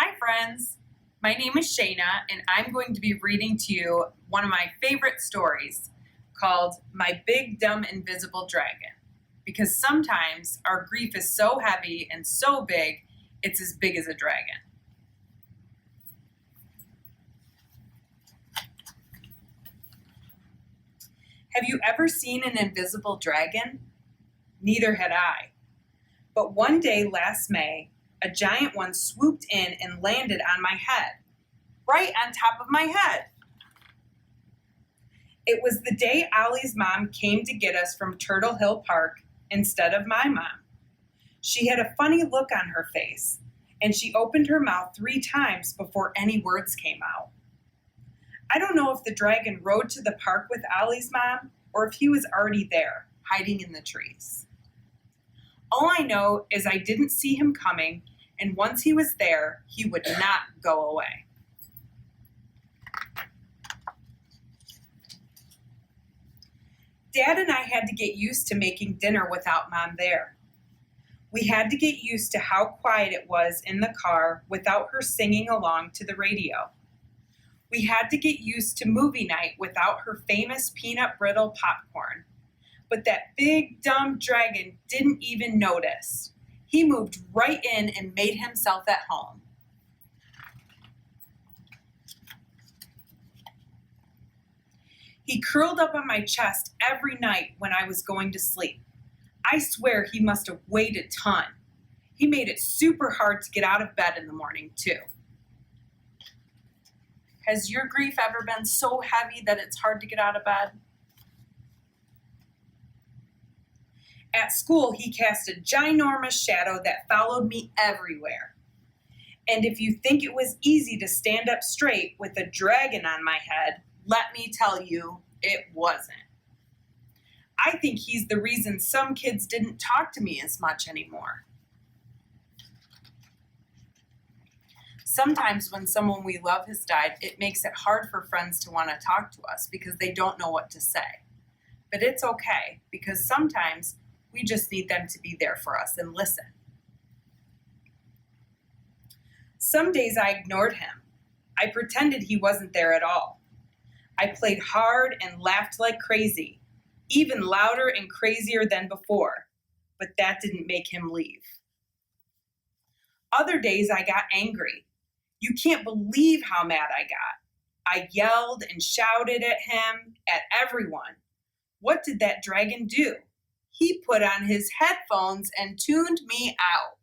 Hi friends, my name is Shayna and I'm going to be reading to you one of my favorite stories called My Big Dumb Invisible Dragon, because sometimes our grief is so heavy and so big it's as big as a dragon. Have you ever seen an invisible dragon? Neither had I. But one day last May, a giant one swooped in and landed on my head, right on top of my head. It was the day Ollie's mom came to get us from Turtle Hill Park instead of my mom. She had a funny look on her face, and she opened her mouth 3 times before any words came out. I don't know if the dragon rode to the park with Ollie's mom or if he was already there, hiding in the trees. All I know is I didn't see him coming, and once he was there, he would not go away. Dad and I had to get used to making dinner without Mom there. We had to get used to how quiet it was in the car without her singing along to the radio. We had to get used to movie night without her famous peanut brittle popcorn. But that big, dumb dragon didn't even notice. He moved right in and made himself at home. He curled up on my chest every night when I was going to sleep. I swear he must have weighed a ton. He made it super hard to get out of bed in the morning, too. Has your grief ever been so heavy that it's hard to get out of bed? At school, he cast a ginormous shadow that followed me everywhere. And if you think it was easy to stand up straight with a dragon on my head, let me tell you, it wasn't. I think he's the reason some kids didn't talk to me as much anymore. Sometimes when someone we love has died, it makes it hard for friends to want to talk to us because they don't know what to say. But it's okay, because sometimes we just need them to be there for us and listen. Some days I ignored him. I pretended he wasn't there at all. I played hard and laughed like crazy, even louder and crazier than before, but that didn't make him leave. Other days I got angry. You can't believe how mad I got. I yelled and shouted at him, at everyone. What did that dragon do? He put on his headphones and tuned me out.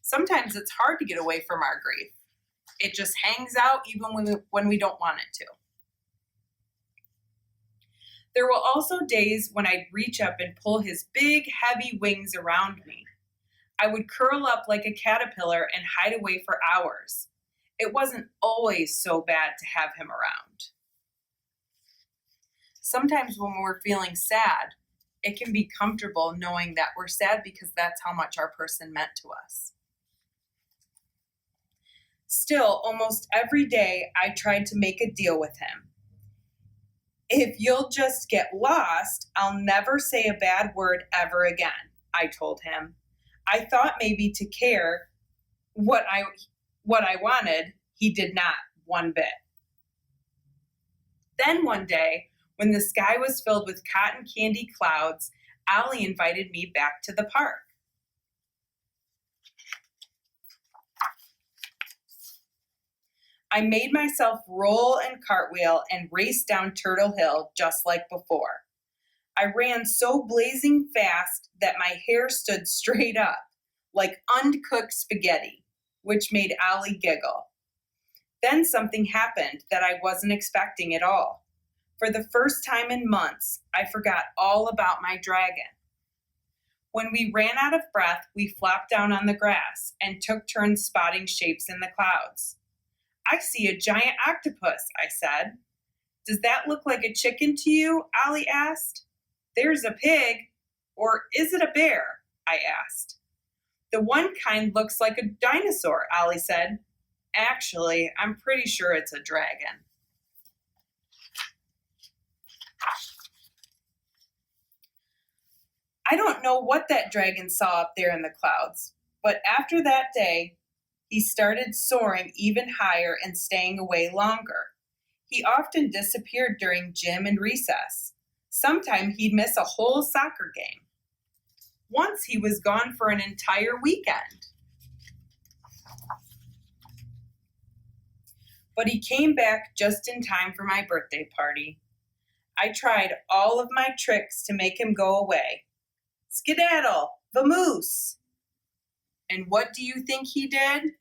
Sometimes it's hard to get away from our grief. It just hangs out even when we don't want it to. There were also days when I'd reach up and pull his big, heavy wings around me. I would curl up like a caterpillar and hide away for hours. It wasn't always so bad to have him around. Sometimes when we're feeling sad, it can be comfortable knowing that we're sad because that's how much our person meant to us. Still, almost every day I tried to make a deal with him. If you'll just get lost, I'll never say a bad word ever again, I told him. I thought maybe to care what I wanted, he did not one bit. Then one day, when the sky was filled with cotton candy clouds, Ollie invited me back to the park. I made myself roll and cartwheel and race down Turtle Hill just like before. I ran so blazing fast that my hair stood straight up, like uncooked spaghetti, which made Ollie giggle. Then something happened that I wasn't expecting at all. For the first time in months, I forgot all about my dragon. When we ran out of breath, we flopped down on the grass and took turns spotting shapes in the clouds. I see a giant octopus, I said. Does that look like a chicken to you? Ollie asked. There's a pig. Or is it a bear? I asked. The one kind looks like a dinosaur, Ollie said. Actually, I'm pretty sure it's a dragon. I don't know what that dragon saw up there in the clouds, but after that day, He started soaring even higher and staying away longer. He often disappeared during gym and recess. Sometimes he'd miss a whole soccer game. Once he was gone for an entire weekend. But he came back just in time for my birthday party. I tried all of my tricks to make him go away. Skedaddle, vamoose! And what do you think he did?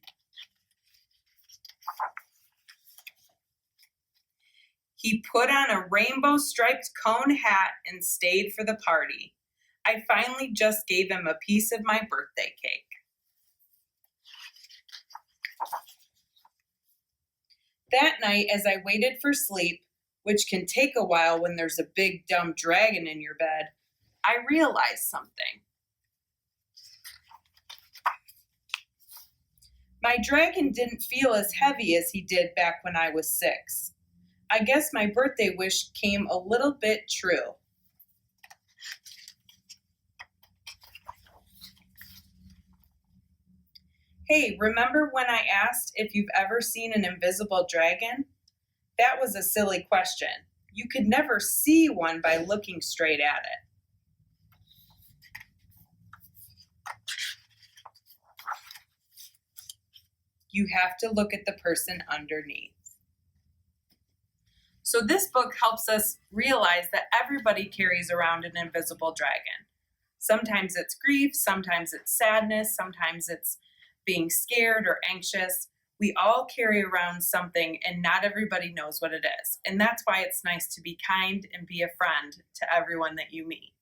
He put on a rainbow-striped cone hat and stayed for the party. I finally just gave him a piece of my birthday cake. That night, as I waited for sleep, which can take a while when there's a big dumb dragon in your bed, I realized something. My dragon didn't feel as heavy as he did back when I was 6. I guess my birthday wish came a little bit true. Hey, remember when I asked if you've ever seen an invisible dragon? That was a silly question. You could never see one by looking straight at it. You have to look at the person underneath. So this book helps us realize that everybody carries around an invisible dragon. Sometimes it's grief, sometimes it's sadness, sometimes it's being scared or anxious. We all carry around something and not everybody knows what it is. And that's why it's nice to be kind and be a friend to everyone that you meet.